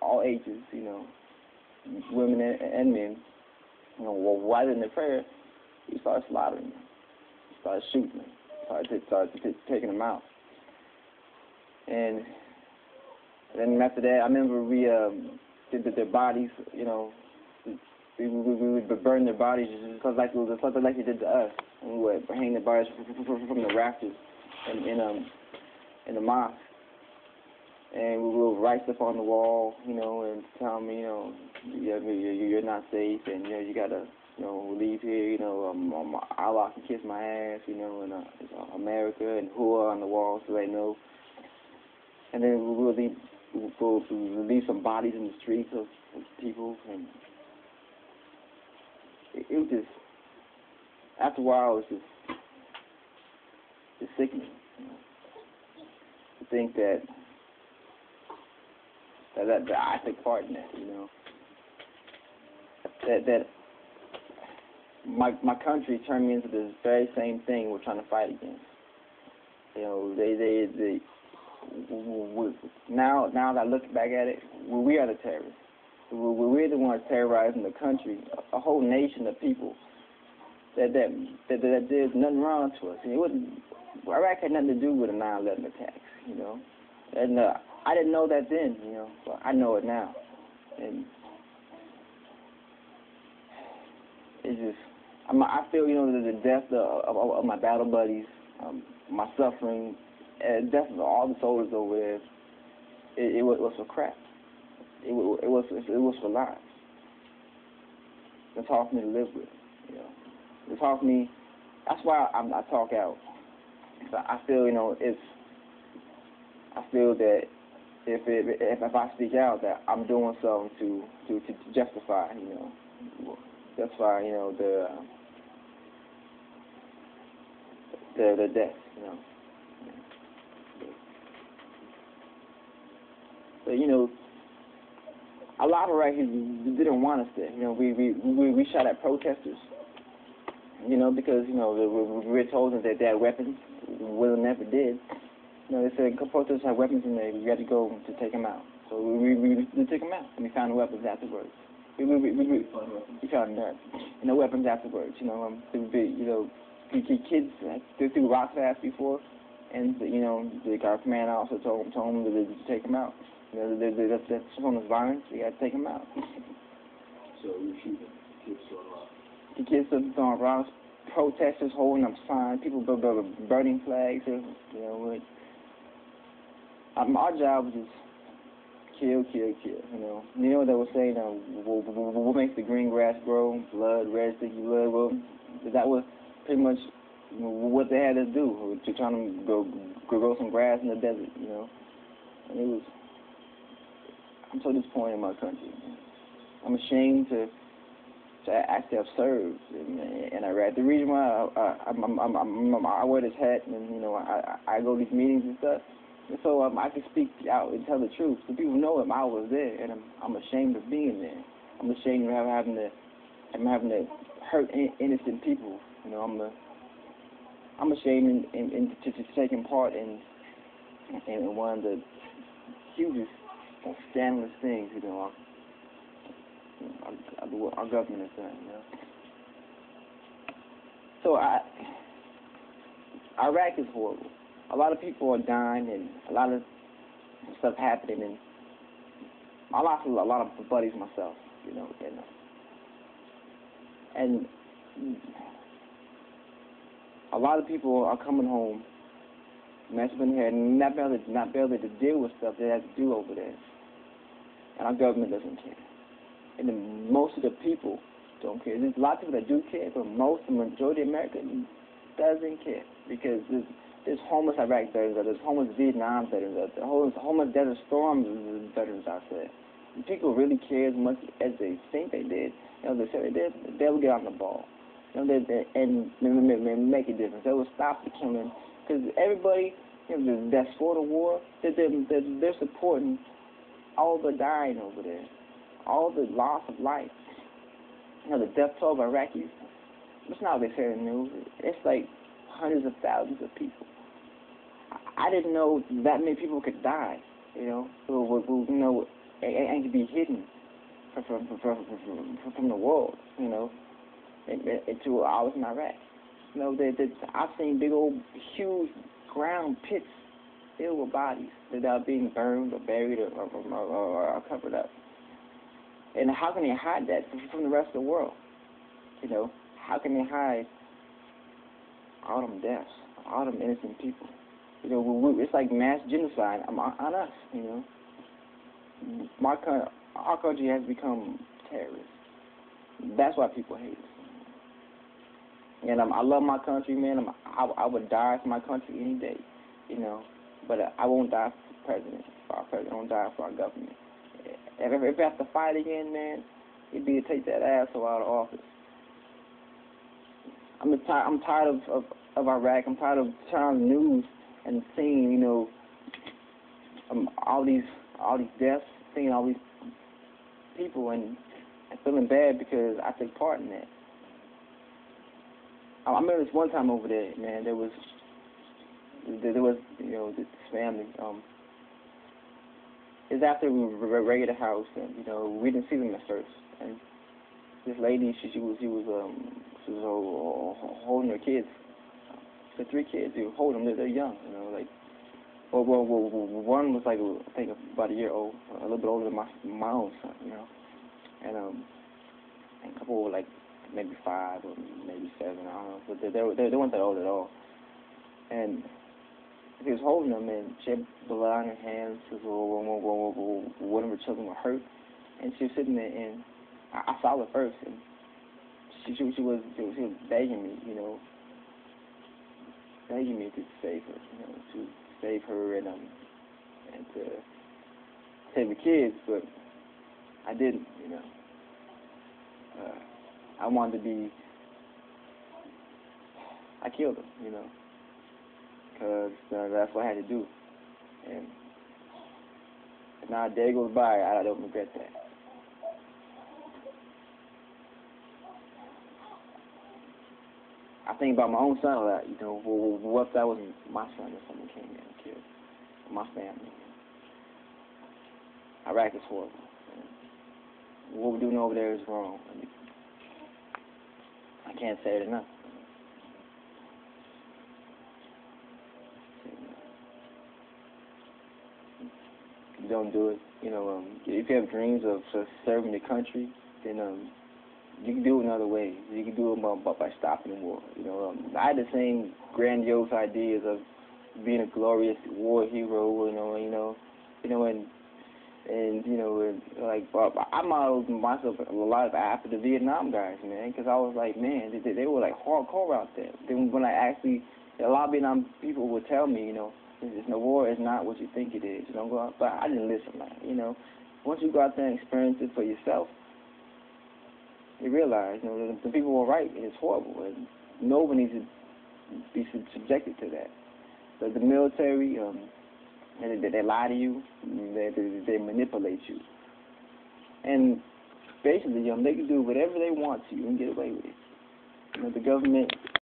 all ages, women and men, white in the prayer, he started slaughtering them, started shooting them, started taking them out. And then after that, I remember we did their bodies, we would burn their bodies just like it was something like they did to us. And we would hang their bodies from the rafters in the mosque. And we would write stuff on the wall, and tell them, you're not safe, and you gotta, leave here, Allah can kiss my ass, and America, and Hua on the wall so they know. And then we would leave some bodies in the streets of people, and it was just, after a while, it was just sickening, to think that I take part in that, that my country turned me into this very same thing we're trying to fight against. They now that I look back at it, we are the terrorists. We're the ones terrorizing the country, a whole nation of people that did nothing wrong to us. Iraq had nothing to do with the 9/11 attacks, and I didn't know that then, but I know it now. And it's just, I feel, the death of my battle buddies, my suffering, and death of all the soldiers over there, it was for crap. It was for lies. It's hard for me to live with, It's hard for me. That's why I talk out. I feel, I feel that if I speak out, that I'm doing something to justify, justify, the death, But a lot of Iraqis didn't want us there. We shot at protesters. Because we were told that they had weapons. We never did. They said protesters had weapons in there. You had to go to take them out. So we took them out, and we found the weapons afterwards. We found the weapons afterwards. Kids threw rocks at us before, and our command officer told them to take them out. That's from the violence. We got to take them out. So you shoot them, kids throwing rocks. The kids throwing rocks, protesters holding up signs, people burning flags. Our job was just kill. They were saying, what makes the green grass grow? Blood, red sticky blood. Well, that was pretty much what they had to do, to try to grow some grass in the desert, And it was, I'm so disappointed in my country. I'm ashamed to actually have served in Iraq. The reason why I wear this hat and I go to these meetings and stuff, and so I can speak out and tell the truth. So people know I was there, and I'm ashamed of being there. I'm ashamed of having to hurt innocent people. I'm ashamed in taking part in one of the hugest, most scandalous things our government has done. So Iraq is horrible. A lot of people are dying, and a lot of stuff happening, and I lost a lot of buddies myself, and a lot of people are coming home, messing with their head, and not barely to deal with stuff they have to do over there, and our government doesn't care, and then most of the people don't care. There's a lot of people that do care, but the majority of America doesn't care, because there's homeless Iraq veterans, there's homeless Vietnam veterans, there's homeless Desert Storm veterans out there. And people really care as much as they think they did. They say they did. They'll get on the ball, and make a difference. They will stop the killing, because everybody that's for the war, they're supporting all the dying over there, all the loss of life. The death toll of Iraqis. It's not what they say in the news. It's like hundreds of thousands of people. I didn't know that many people could die, So, and can be hidden from the world, you know, into ours in Iraq. You know, I've seen big old, huge ground pits filled with bodies that are being burned or buried or covered up. And how can they hide that from the rest of the world? You know, how can they hide all them deaths, all them innocent people? You know, it's like mass genocide on us, you know. Our country has become terrorist. That's why people hate us. And I love my country, man. I would die for my country any day, you know. But I won't die for president. I won't die for our government. If I have to fight again, man, it'd be to take that asshole out of office. I'm tired of Iraq. I'm tired of turning on the news and seeing, you know, all these deaths, seeing all these people and feeling bad because I took part in that. I remember this one time over there, man. There was you know, this family. It was after we raided the house, and you know, we didn't see them at first. And this lady, she was holding her kids. The 3 kids, they were holding them. They're young, you know, like. Well, one was like, I think about a year old, a little bit older than my own son, you know, and a couple were like maybe 5 or maybe 7, I don't know, but they weren't that old at all. And he was holding them, and she had blood on her hands. One of her children were hurt, and she was sitting there, and I saw her first, and she was begging me, you know, begging me to save her, you know, to save her and to save the kids, but I didn't, you know. I wanted to be. I killed her, you know, because that's what I had to do, and now a day goes by, I don't regret that. I think about my own son a lot, you know. What if that wasn't my son if someone came in and killed my family? Iraq is horrible. What we're doing over there is wrong. I can't say it enough. You don't do it. You know, if you have dreams of serving the country, then you can do it in other ways. You can do it by stopping the war. You know, I had the same grandiose ideas of being a glorious war hero. And you know, like I modeled myself a lot after the Vietnam guys, man, because I was like, man, they were like hardcore out there. Then when I actually, a lot of Vietnam people would tell me, you know, the war is not what you think it is. You don't go out, but I didn't listen, man. You know, once you go out there and experience it for yourself, you realize, you know, the people were right. It's horrible, and nobody needs to be subjected to that. But the military, they lie to you, they manipulate you, and basically, they can do whatever they want to you and get away with it. You know, the government